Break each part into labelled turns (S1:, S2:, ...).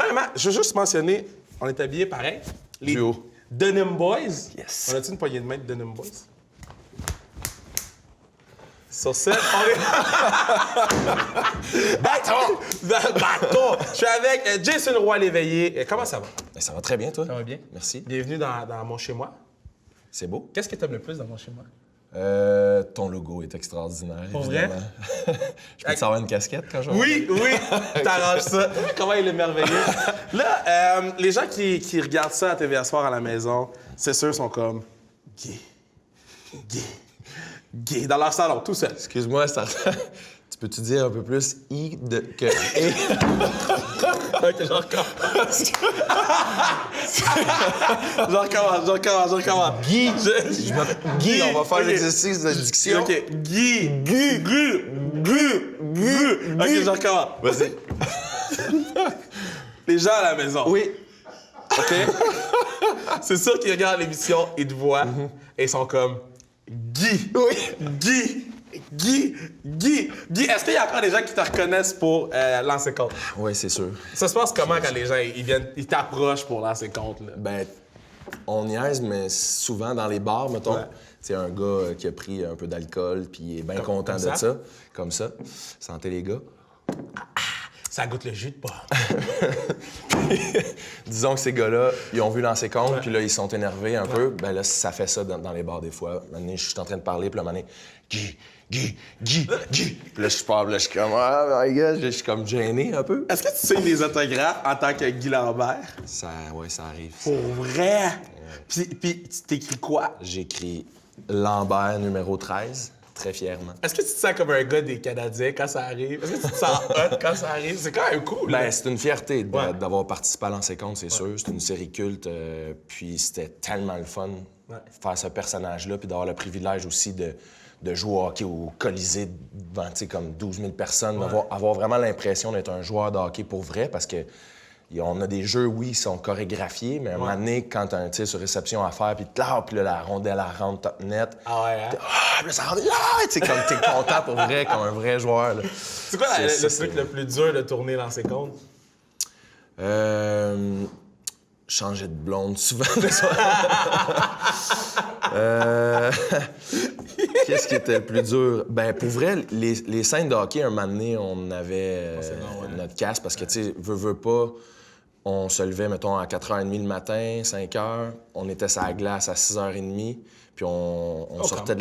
S1: Premièrement, je veux juste mentionner, on est habillés pareil. Les
S2: Duo.
S1: Denim Boys.
S2: Yes.
S1: On a-tu une poignée de main de Denim Boys? Sur ce, on est... Bâton! Bâton! Je suis avec Jason Roy l'éveillé. Comment ça va?
S2: Ben, ça va très bien, toi.
S1: Ça va bien?
S2: Merci.
S1: Bienvenue dans mon chez-moi.
S2: C'est beau.
S1: Qu'est-ce que tu aimes le plus dans mon chez-moi?
S2: Ton logo est extraordinaire.
S1: Pour vrai?
S2: évidemment. Je peux te savoir une casquette quand je
S1: Oui, t'arranges ça. Comment il est merveilleux. Là, les gens qui regardent ça à TVA Soir à la maison, c'est sûr, sont comme gay, dans leur salon, tout seul.
S2: Excuse-moi, ça... tu peux-tu dire un peu plus I que E?
S1: Ok, je recommence. je recommence.
S2: Guy! Guy, on va faire
S1: Ok.
S2: l'exercice de diction.
S1: OK. Guy. OK, je recommence.
S2: Vas-y.
S1: Les gens à la maison.
S2: Oui.
S1: OK? C'est sûr qu'ils regardent l'émission, ils te voient et ils sont comme Guy.
S2: Oui.
S1: Guy. Est-ce qu'il y a encore des gens qui te reconnaissent pour lancer compte?
S2: Oui, c'est sûr.
S1: Ça se passe comment quand les gens ils t'approchent pour lancer compte? Là?
S2: Ben, on niaise, mais souvent dans les bars, mettons,
S1: Ouais.
S2: c'est un gars qui a pris un peu d'alcool puis il est bien content
S1: comme
S2: de
S1: ça?
S2: ça. Comme ça. Santé, les gars.
S1: Ça goûte le jus de pomme.
S2: Disons que ces gars-là, ils ont vu lancer compte,
S1: Ouais.
S2: puis là, ils sont énervés un peu. Ben là, ça fait ça dans les bars des fois. Un moment donné, je suis en train de parler, puis là, un moment donné, Guy. Puis là, je parle, là, je suis comme, ah, my God, je suis comme gêné un peu.
S1: Est-ce que tu signes des autographes en tant que Guy Lambert?
S2: Ça arrive.
S1: Pour vrai? Puis tu t'écris quoi?
S2: J'écris Lambert numéro 13, très fièrement.
S1: Est-ce que tu te sens comme un gars des Canadiens quand ça arrive? Est-ce que tu te sens hot quand ça arrive? C'est quand même cool.
S2: Ben,
S1: là.
S2: c'est une fierté
S1: Ouais.
S2: d'avoir participé à Lancer Compte, c'est sûr. C'est une série culte, puis c'était tellement le fun
S1: Ouais.
S2: faire ce personnage-là, puis d'avoir le privilège aussi de jouer au hockey au Colisée devant, tu sais, comme 12 000 personnes, avoir vraiment l'impression d'être un joueur de hockey pour vrai, parce que on a des jeux, oui, ils sont chorégraphiés, mais à un moment donné, quand tu as un tir sur réception à faire, puis là, la rondelle, elle rentre top net.
S1: Ah ouais, hein?
S2: Ah, là, ça rentre là! Tu sais, comme t'es content pour vrai, comme un vrai joueur. Là.
S1: C'est quoi le
S2: C'est-
S1: truc le plus dur de tourner dans ces comptes?
S2: Changer de blonde souvent. Qu'est-ce qui était le plus dur? Ben, pour vrai, les scènes de hockey, un moment donné, on avait notre casse parce que, tu sais, veux pas, on se levait, mettons, à 4h30 le matin, 5h, on était sur la glace à 6h30, puis on sortait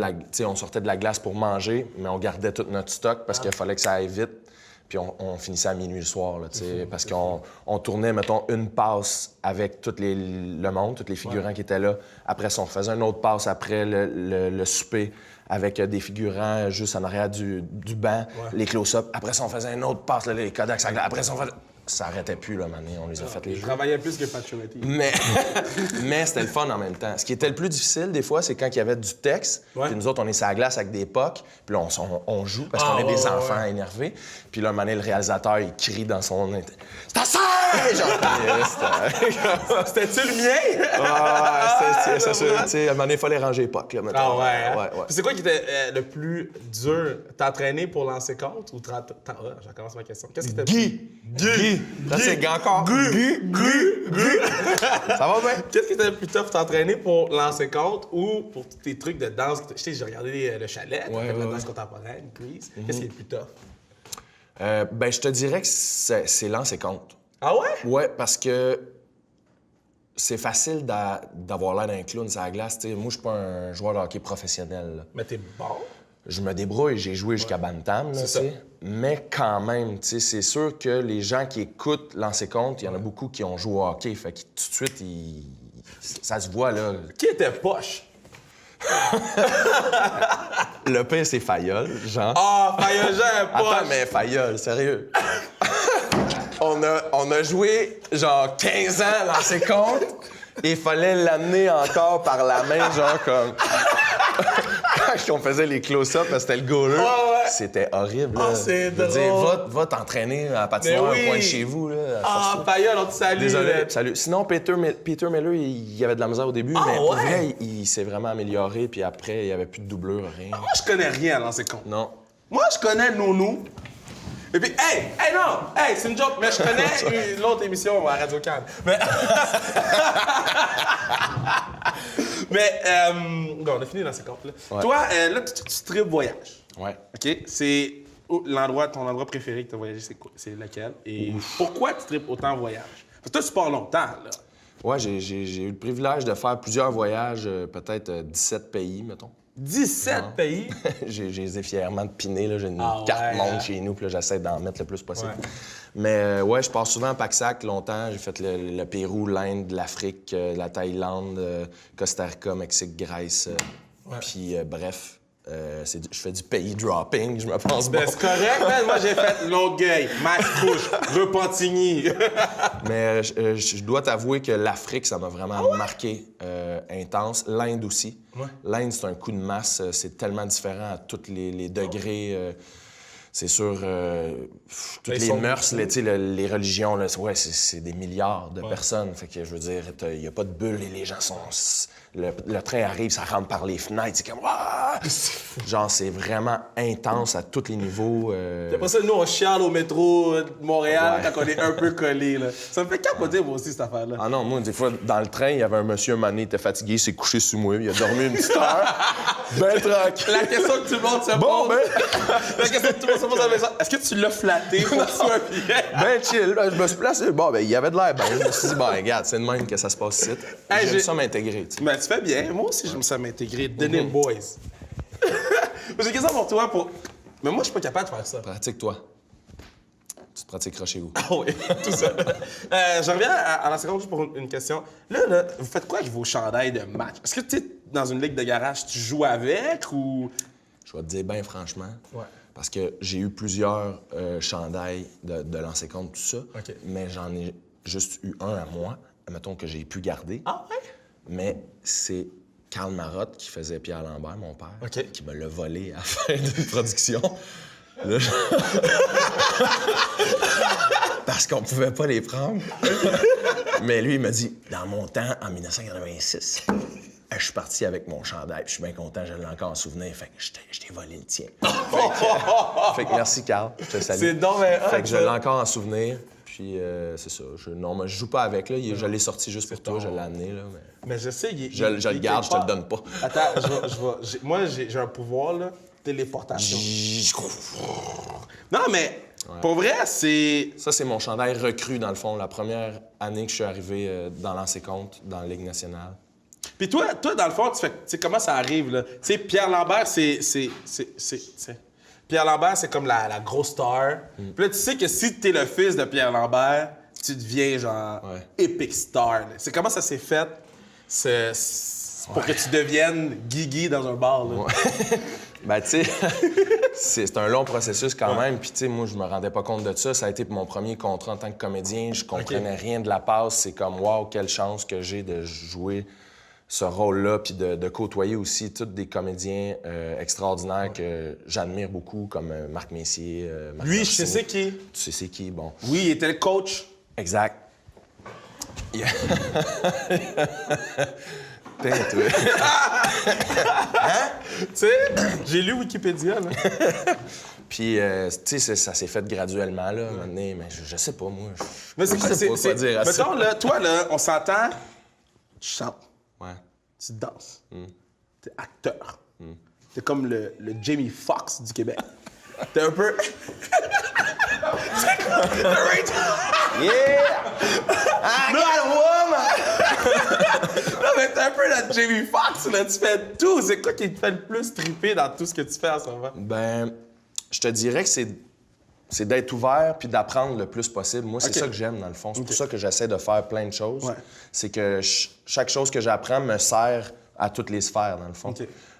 S2: on sortait de la glace pour manger, mais on gardait tout notre stock parce qu'il fallait que ça aille vite. Puis on finissait à minuit le soir, là, tu sais, parce qu'on tournait, mettons, une passe avec le monde, tous les figurants qui étaient là. Après ça, on faisait une autre passe après le souper avec des figurants juste en arrière du banc, les close-up. Après ça, on faisait une autre passe, là, les Kodaks. Après ça, ça arrêtait plus, là, mané. On les a fait les
S1: Je
S2: jeux.
S1: travaillais plus que Pacioretty.
S2: Mais c'était le fun en même temps. Ce qui était le plus difficile, des fois, c'est quand il y avait du texte, puis nous autres, on est sur la glace avec des pucks, puis là, on joue parce qu'on est des enfants énervés. Puis là, un moment donné, le réalisateur, il crie dans son... « C'est assez! » Genre,
S1: C'était-tu le mien?
S2: c'est ça. Tu sais, à un moment donné, il fallait ranger les pucks, là, mettons.
S1: Ah ouais, hein?
S2: Ouais.
S1: Puis c'est quoi qui était le plus dur? T'entraîner pour lancer compte ou je recommence ma question. Qu'est-ce qui était
S2: Guy! Là, c'est encore. Guy! Ça va bien?
S1: Qu'est-ce qui était le plus tough, t'entraîner pour lancer compte ou pour tous tes trucs de danse? Je sais, j'ai regardé le chalet, t'as fait de la danse contemporaine, Grease. Qu'est-ce qui est le plus tough?
S2: Ben, je te dirais que c'est lancer compte.
S1: Ah ouais?
S2: Ouais, parce que c'est facile d'avoir l'air d'un clown sur la glace. T'sais, moi, je suis pas un joueur de hockey professionnel. Là.
S1: Mais t'es bon.
S2: Je me débrouille, j'ai joué jusqu'à Bantam, là,
S1: ça.
S2: t'sais. Mais quand même, t'sais, c'est sûr que les gens qui écoutent Lancer Compte, il y en a beaucoup qui ont joué au hockey. Fait que tout de suite, ça se voit, là.
S1: Qui était poche?
S2: Le pire, c'est Fayolle, genre.
S1: Ah, Jean poche!
S2: Attends, mais Fayolle, sérieux. on a joué, genre, 15 ans Lancer Compte, et il fallait l'amener encore par la main, genre, comme... Quand on faisait les close-up, parce que c'était le goaler, c'était horrible.
S1: Ah,
S2: là.
S1: c'est
S2: Je veux dire,
S1: drôle.
S2: va t'entraîner à la patinoire un coin de chez vous. Là,
S1: Ah, Fayolle, on te salue.
S2: Désolé,
S1: là.
S2: salut. Sinon, Peter Miller, il y avait de la misère au début, mais pour
S1: ouais?
S2: vrai, il s'est vraiment amélioré, puis après, il n'y avait plus de doublure, rien.
S1: Moi, je connais rien à lancer compte.
S2: Non.
S1: Moi, je connais Nounou. Et puis, hey, c'est une joke, mais je connais l'autre émission à Radio-Can. Mais, bon, on a fini dans ces comptes-là. Ouais. Toi, là, tu tripes voyage.
S2: Ouais.
S1: OK? C'est ton endroit préféré que tu as voyagé, c'est lequel? Et pourquoi tu tripes autant voyage? Parce que toi, tu pars longtemps, là.
S2: Ouais, j'ai eu le privilège de faire plusieurs voyages, peut-être 17 pays, mettons.
S1: 17 pays?
S2: Je les ai fièrement de piner, là. J'ai une carte monde chez nous, puis là, j'essaie d'en mettre le plus possible. Ouais. Mais ouais, je pars souvent en pack-sac longtemps. J'ai fait le Pérou, l'Inde, l'Afrique, la Thaïlande, Costa Rica, Mexique, Grèce. Puis bref, je fais du pays dropping, je me pense bien.
S1: C'est correct, man. Moi, j'ai fait Longueuil, Mascouche, Repentigny.
S2: Mais je dois t'avouer que l'Afrique, ça m'a vraiment marqué, intense. L'Inde aussi. Ouais. L'Inde, c'est un coup de masse. C'est tellement différent à tous les degrés. C'est sûr, toutes les mœurs, les religions, là, ouais, c'est des milliards de personnes. Fait que, je veux dire, il n'y a pas de bulle et les gens sont... Le train arrive, ça rentre par les fenêtres, c'est comme... Ah! Genre, c'est vraiment intense à tous les niveaux.
S1: C'est pour ça que nous, on chiale au métro de Montréal quand on est un peu collé, là. Ça me fait capoter, moi aussi, cette affaire-là.
S2: Ah non, moi, des fois, dans le train, il y avait un monsieur, un moment donné, il était fatigué, il s'est couché sous moi, il a dormi une petite heure. Ben tranquille.
S1: La question que tout le monde se pose... La question que tout le monde se pose à la maison, est-ce que tu l'as flatté pour ça un billet?
S2: Ben chill, je me suis placé. Bon, ben il y avait de l'air, ben je me suis dit, ben regarde, c'est de même que ça se passe ici. J'aime ça m'intégrer, tu sais.
S1: Ben tu fais bien, moi aussi j'aime ça m'intégrer. Denim Boys. J'ai une question pour toi, mais moi je suis pas capable de faire ça.
S2: Pratique-toi. Tu te pratiqueras chez vous.
S1: Ah oui, tout ça. Je reviens à la seconde juste pour une question. Là, vous faites quoi avec vos chandails de match? Est-ce que tu es dans une ligue de garage, tu joues avec ou...
S2: Je vais te dire bien franchement. Ouais. Parce que j'ai eu plusieurs chandails de lancer compte, tout ça. Okay. Mais j'en ai juste eu un à moi, mettons que j'ai pu garder.
S1: Ah ouais?
S2: Mais c'est Karl Marotte qui faisait Pierre Lambert, mon père, qui me l'a volé à la fin d'une production. Là, parce qu'on pouvait pas les prendre. Mais lui, il m'a dit, dans mon temps, en 1986... Je suis parti avec mon chandail, puis je suis bien content, je l'ai encore en souvenir. Fait que je t'ai volé le tien. Fait que merci, Carl. Je te salue.
S1: C'est donc
S2: fait que je l'ai encore en souvenir, puis c'est ça. Non, je joue pas avec, là. Je l'ai sorti juste pour toi, je l'ai amené, là.
S1: Mais je sais,
S2: je le garde, je te le donne pas.
S1: Attends, moi, j'ai un pouvoir, là, téléportation. Non, mais pour vrai, c'est...
S2: Ça, c'est mon chandail recru, dans le fond, la première année que je suis arrivé dans lancer compte, dans la Ligue nationale.
S1: Puis toi, dans le fond, tu sais comment ça arrive, là? Tu sais, Pierre Lambert, Pierre Lambert, c'est comme la grosse star. Puis là, tu sais que si t'es le fils de Pierre Lambert, tu deviens, genre, epic star. C'est comment ça s'est fait pour que tu deviennes Guigui dans un bar, là?
S2: Ouais. Ben, tu sais, c'est un long processus quand même. Puis, tu sais, moi, je me rendais pas compte de ça. Ça a été mon premier contrat en tant que comédien. Je comprenais rien de la passe. C'est comme, wow, quelle chance que j'ai de jouer ce rôle-là, puis de côtoyer aussi tous des comédiens extraordinaires que j'admire beaucoup, comme Marc Messier, Marc
S1: Lui, je sais c'est qui.
S2: Tu sais c'est qui, bon.
S1: Oui, il était le coach.
S2: Exact. Putain, toi.
S1: Hein? Tu sais, j'ai lu Wikipédia, là.
S2: Puis, tu sais, ça s'est fait graduellement, là, maintenant, mais je sais pas, moi.
S1: Mais c'est quoi dire à ça? Mettons, là, toi, là, on s'entend, tu chantes.
S2: Ouais.
S1: Tu danses. T'es acteur. T'es comme le Jamie Foxx du Québec. T'es un peu... C'est quoi?
S2: Yeah! I got a woman!
S1: Non, mais t'es un peu le Jamie Foxx, là. Tu fais tout. C'est quoi qui te fait le plus triper dans tout ce que tu fais en ce moment?
S2: Ben, je te dirais que c'est d'être ouvert puis d'apprendre le plus possible. Moi, c'est ça que j'aime, dans le fond. C'est pour ça que j'essaie de faire plein de choses. Ouais. C'est que chaque chose que j'apprends me sert à toutes les sphères, dans le fond.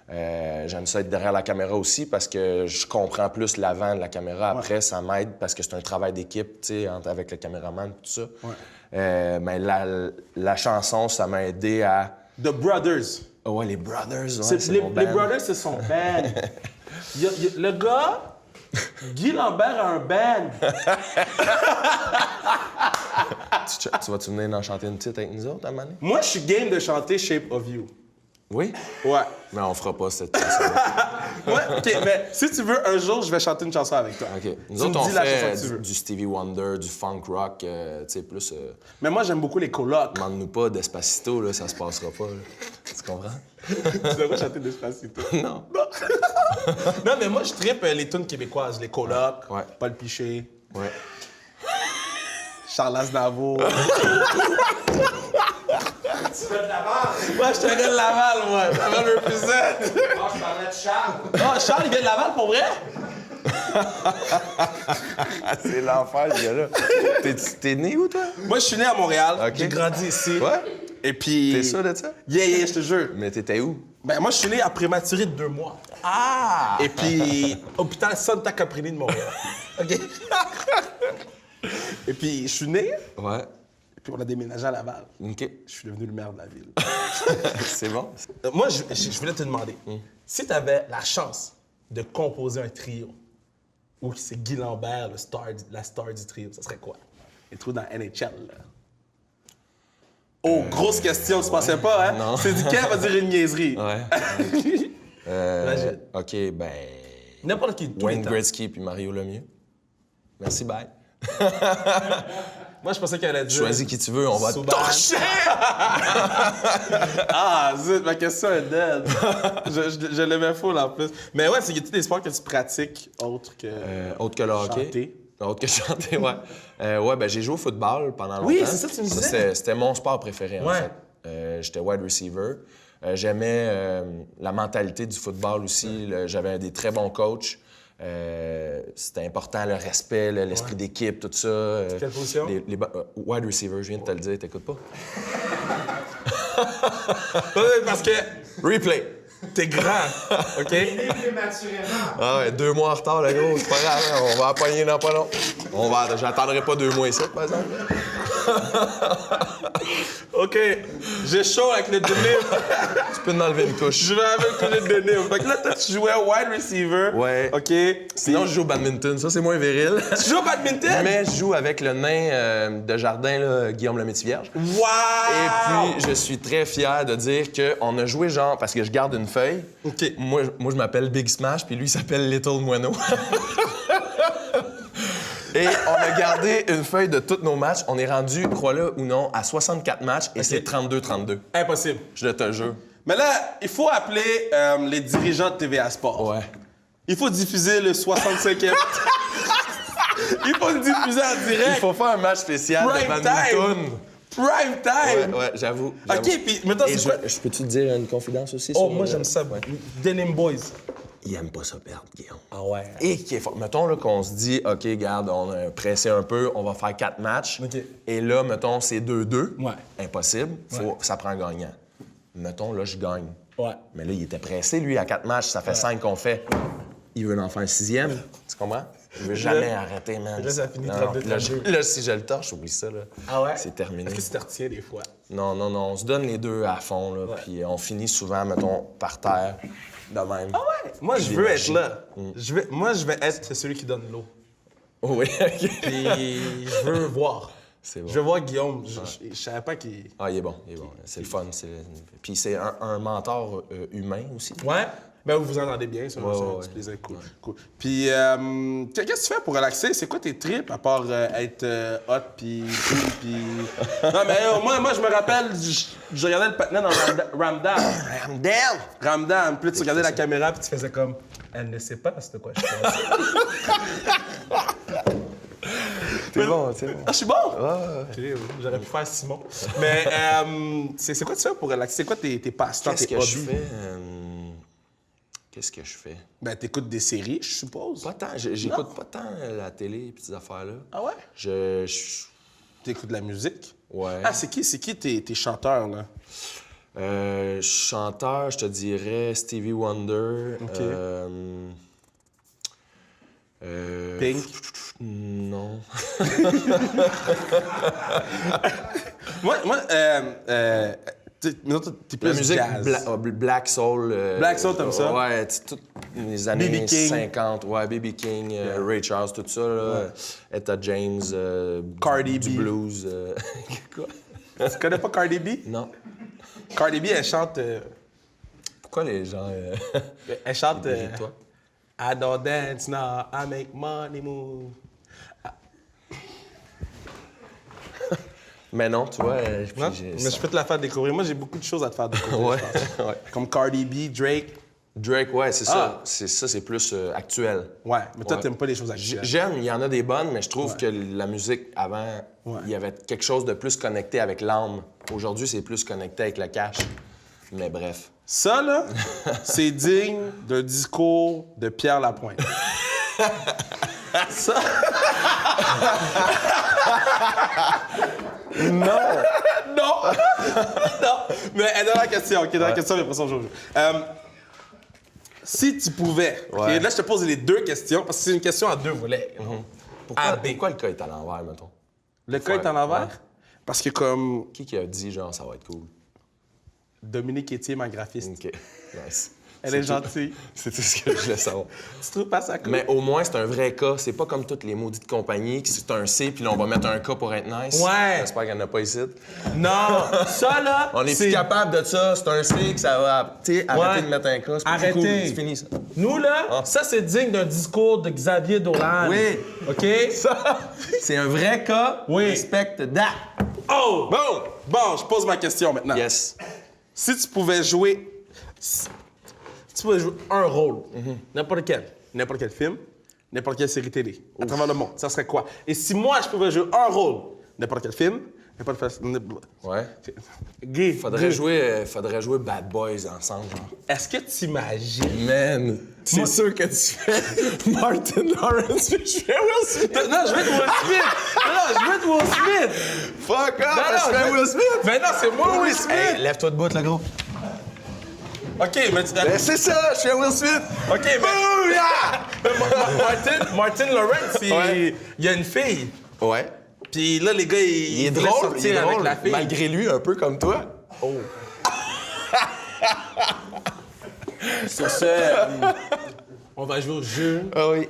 S2: J'aime ça être derrière la caméra aussi parce que je comprends plus l'avant de la caméra. Après, ça m'aide parce que c'est un travail d'équipe, tu sais, avec le caméraman et tout ça. Ouais. Mais la chanson, ça m'a aidé à...
S1: The Brothers.
S2: Oh, ouais, les Brothers,
S1: les Brothers, c'est son band. Le gars... Guy Lambert a un band.
S2: Tu vas-tu venir en chanter une petite avec nous autres, à un moment donné?
S1: Moi, je suis game de chanter Shape of You.
S2: Oui?
S1: Ouais.
S2: Mais on fera pas cette chanson.
S1: Ouais, OK, mais si tu veux, un jour, je vais chanter une chanson avec toi.
S2: OK. Nous
S1: Tu
S2: autres,
S1: me
S2: on
S1: dis la chanson
S2: fait
S1: que tu veux.
S2: du Stevie Wonder, du funk rock, tu sais, plus...
S1: Mais moi, j'aime beaucoup les colocs.
S2: Demande-nous pas Despacito, là, ça se passera pas, là. Tu comprends?
S1: Tu devrais chanter Despacito.
S2: Non.
S1: Non, mais moi, je trippe les tunes québécoises. Les colocs,
S2: Ouais.
S1: Paul Piché,
S2: Ouais.
S1: Charles Aznavour.
S3: Tu fais de la barre.
S1: Moi, je te de Laval, moi. Laval represent.
S3: Moi, je parlais de Charles.
S1: Ah, Charles, il vient de Laval, pour vrai?
S2: C'est l'enfer, ce gars-là. T'es né où, toi?
S1: Moi, je suis né à Montréal.
S2: OK.
S1: J'ai grandi ici.
S2: Ouais?
S1: Et puis...
S2: T'es sûr de ça?
S1: Yeah, je te jure.
S2: Mais t'étais où?
S1: Ben, moi, je suis né à prématuré de 2 mois.
S2: Ah!
S1: Et puis, hôpital Santa Caprini de Montréal. OK? Et puis, je suis né,
S2: Ouais.
S1: et puis on a déménagé à Laval.
S2: OK.
S1: Je suis devenu le maire de la ville.
S2: C'est bon?
S1: Moi, je voulais te demander, si tu avais la chance de composer un trio, ou c'est Guy Lambert, la star du trio, ça serait quoi? Les trous dans NHL, là. Oh, grosse question, tu pensais pas, hein?
S2: non.
S1: C'est du Kev va dire une niaiserie.
S2: Ouais.
S1: Imagine.
S2: OK, ben...
S1: N'importe qui, tous les
S2: Wayne
S1: temps.
S2: Gretzky puis Mario Lemieux. Merci, bye.
S1: Moi, je pensais qu'elle allait dire...
S2: Choisis qui tu veux, on va te
S1: Subban.
S2: torcher!
S1: Ah, zut, ma question est dead. je l'aimais full en plus. Mais ouais, c'est y a-t-il des sports que tu pratiques autres que
S2: Autre que le hockey.
S1: chanter?
S2: Autre que chanter, ouais. Ouais, ben j'ai joué au football pendant longtemps.
S1: Oui, c'est ça que tu me disais.
S2: C'était mon sport préféré, en
S1: Ouais.
S2: fait. J'étais wide receiver. J'aimais la mentalité du football aussi. J'avais des très bons coachs. C'était important, le respect, l'esprit d'équipe, tout ça.
S1: Quelle position?
S2: Wide receiver, je viens de te le dire, t'écoutes pas?
S1: Parce que
S2: Replay!
S1: t'es grand, OK?
S3: Né prématurément.
S2: Ah ouais, 2 mois en retard, le gros, c'est pas grave, hein, on va appoigner dans pas long. J'attendrai pas 2 mois ici, par exemple.
S1: OK, j'ai chaud avec le dénime.
S2: Tu peux m'enlever une couche.
S1: Je vais avec le dénime. Fait que là, toi, tu jouais wide receiver.
S2: Ouais.
S1: OK.
S2: Sinon, je joue au badminton, ça c'est moins viril.
S1: Tu joues au badminton?
S2: Mais je joue avec le nain de jardin, là, Guillaume le Métier-Vierge.
S1: Wow!
S2: Et puis, je suis très fier de dire qu'on a joué genre, parce que je garde une feuille.
S1: OK.
S2: Moi, je m'appelle Big Smash, puis lui, il s'appelle Little Moineau. Et on a gardé une feuille de tous nos matchs. On est rendu, crois-le ou non, à 64 matchs et c'est 32-32.
S1: Impossible.
S2: Je te le jure.
S1: Mais là, il faut appeler les dirigeants de TVA Sport.
S2: Ouais.
S1: Il faut diffuser le 65e. Il faut le diffuser en direct.
S2: Il faut faire un match spécial de
S1: Prime
S2: badminton.
S1: time. Prime time.
S2: Ouais, j'avoue.
S1: OK, puis maintenant,
S2: Et
S1: c'est quoi?
S2: je peux-tu te dire une confidence aussi?
S1: Oh,
S2: sur,
S1: moi, j'aime ça. Denim Boys.
S2: Il aime pas ça perdre, Guillaume.
S1: Ah ouais.
S2: Et qui est fort. Mettons là, qu'on se dit, OK, regarde, on a pressé un peu, on va faire 4 matchs.
S1: OK.
S2: Et là, mettons, c'est 2-2.
S1: Ouais.
S2: Impossible. Ça prend un gagnant. Mettons, là, je gagne.
S1: Ouais.
S2: Mais là, il était pressé, lui, à 4 matchs. Ça fait 5 qu'on fait. Il veut en faire un 6e. Tu comprends? Il veut jamais arrêter, man.
S1: Là, ça finit
S2: Non,
S1: 32-32.
S2: là, si je le torche, oublie ça. Là.
S1: Ah ouais?
S2: C'est terminé.
S1: Est-ce que tu te retiens des fois?
S2: Non, on se donne les deux à fond, là. Puis on finit souvent, mettons, par terre, de même.
S1: Ah ouais? Moi, je veux être là. Moi, je vais être celui qui donne l'eau.
S2: Oui, OK.
S1: Puis je veux voir.
S2: C'est bon.
S1: Je veux voir Guillaume. Je savais pas qu'il...
S2: Ah, il est bon. C'est le fun. Puis c'est un mentor humain aussi.
S1: Ouais? Ben, vous vous entendez bien, ça.
S2: Ouais,
S1: c'est un
S2: ouais,
S1: petit
S2: ouais.
S1: plaisir. Cool. Cool. Puis, qu'est-ce que tu fais pour relaxer? C'est quoi tes trips, à part être hot, puis cool, puis... Non, mais moi, je me rappelle, je regardais le patinet dans Ramdam. Ramdam. Puis là, tu regardais la caméra, puis tu faisais comme... Elle ne sait pas de quoi je pense.
S2: C'est bon, c'est bon.
S1: Ah, je suis bon? Ouais. J'aurais pu faire Simon. Mais c'est quoi tu fais pour relaxer? C'est quoi tes passe-temps,
S2: Qu'est-ce
S1: tes
S2: que
S1: hobbies?
S2: je fais? Qu'est-ce que je fais?
S1: Ben, t'écoutes des séries, je suppose.
S2: Pas tant. J'écoute pas tant la télé et ces affaires-là.
S1: Ah ouais?
S2: Je...
S1: T'écoutes de la musique?
S2: Ouais.
S1: Ah, c'est qui tes chanteurs, là?
S2: Chanteur, je te dirais Stevie Wonder.
S1: OK. Pink?
S2: Non.
S1: Moi, t'es plus
S2: La musique
S1: jazz.
S2: Black Soul.
S1: Black Soul, t'aimes ça?
S2: Ouais, toutes les années
S1: B.B. King.
S2: 50. Ouais, B.B. King, Ray Charles, tout ça. Là. Etta James,
S1: Cardi
S2: du
S1: B.
S2: blues. Quoi?
S1: Tu connais pas Cardi B?
S2: Non.
S1: Cardi B, elle chante...
S2: Pourquoi les gens...
S1: Elle chante
S2: Ils toi?
S1: I don't dance now, I make money move.
S2: Mais non, tu vois...
S1: Non? Mais je peux te la faire découvrir. Moi, j'ai beaucoup de choses à te faire découvrir.
S2: Ouais,
S1: je pense.
S2: ouais.
S1: Comme Cardi B, Drake.
S2: Drake, ouais, c'est
S1: Ah.
S2: ça. C'est plus actuel.
S1: Ouais, mais toi,
S2: Ouais.
S1: t'aimes pas les choses actuelles.
S2: J'aime, il y en a des bonnes, mais je trouve que la musique, avant, il y avait quelque chose de plus connecté avec l'âme. Aujourd'hui, c'est plus connecté avec le cash. Mais bref.
S1: Ça, là, c'est digne d'un discours de Pierre Lapointe. Ça...
S2: Non!
S1: Non! Non! Mais dans la question, OK, dans la question, mais après ça, on joue. Si tu pouvais... OK,
S2: Ouais.
S1: là, je te pose les deux questions, parce que c'est une question à deux volets.
S2: Pourquoi le cas est à l'envers, mettons?
S1: Le cas est en l'envers?
S2: Ouais.
S1: Parce que comme
S2: Qui a dit, genre, ça va être cool?
S1: Dominique Etier, ma graphiste,
S2: OK, nice.
S1: elle est gentille.
S2: C'est tout ce que je voulais savoir.
S1: Tu trouves pas ça cool?
S2: Mais au moins, c'est un vrai cas. C'est pas comme toutes les maudites compagnies, qui c'est un C, puis là, on va mettre un K pour être nice.
S1: Ouais.
S2: J'espère qu'il n'y en a pas ici.
S1: Non! Ça, là,
S2: On est plus capable de ça, c'est un C, que ça va... Tu sais, arrêtez
S1: Ouais.
S2: de mettre un K, c'est pas
S1: Arrêtez.
S2: cool. C'est fini, ça.
S1: Nous, là,
S2: Ah.
S1: ça, c'est digne d'un discours de Xavier Dolan.
S2: Oui.
S1: OK?
S2: C'est un vrai cas.
S1: Oui.
S2: Respecte that.
S1: Oh! Bon, je pose ma question maintenant.
S2: Yes.
S1: Si tu pouvais jouer... Si tu pouvais jouer un rôle, n'importe quel film, n'importe quelle série télé, à travers le monde, ça serait quoi? Et si moi, je pouvais jouer un rôle, n'importe quel film,
S2: Ouais.
S1: Gay.
S2: Faudrait jouer Bad Boys ensemble, genre.
S1: Est-ce que tu imagines?
S2: Man, c'est sûr que tu fais Martin Lawrence, puis je fais Will Smith.
S1: Non, je veux être Will Smith! Non, je veux être Will Smith!
S2: Fuck off,
S1: Non,
S2: je fais
S1: veux-
S2: Will Smith.
S1: Mais non, c'est moi Will Smith!
S2: Hey, lève-toi de bout, là, gros.
S1: OK, mais tu...
S2: Ben, c'est ça, je fais Will Smith.
S1: OK, mais... Martin Lawrence,
S2: Ouais.
S1: il y a une fille.
S2: Ouais.
S1: Puis là, les gars,
S2: Il est
S1: voulaient
S2: drôle,
S1: sortir
S2: il est
S1: avec
S2: drôle,
S1: la fille.
S2: malgré lui, un peu comme toi.
S1: Oh. Sur ce, on va jouer au jeu.
S2: Ah oui.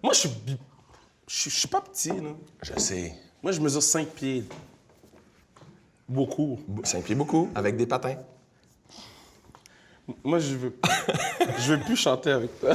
S1: Moi, je suis pas petit, là.
S2: Je sais.
S1: Moi, je mesure 5 pieds. Beaucoup.
S2: 5 pieds beaucoup, avec des patins.
S1: Moi, je veux plus chanter avec toi.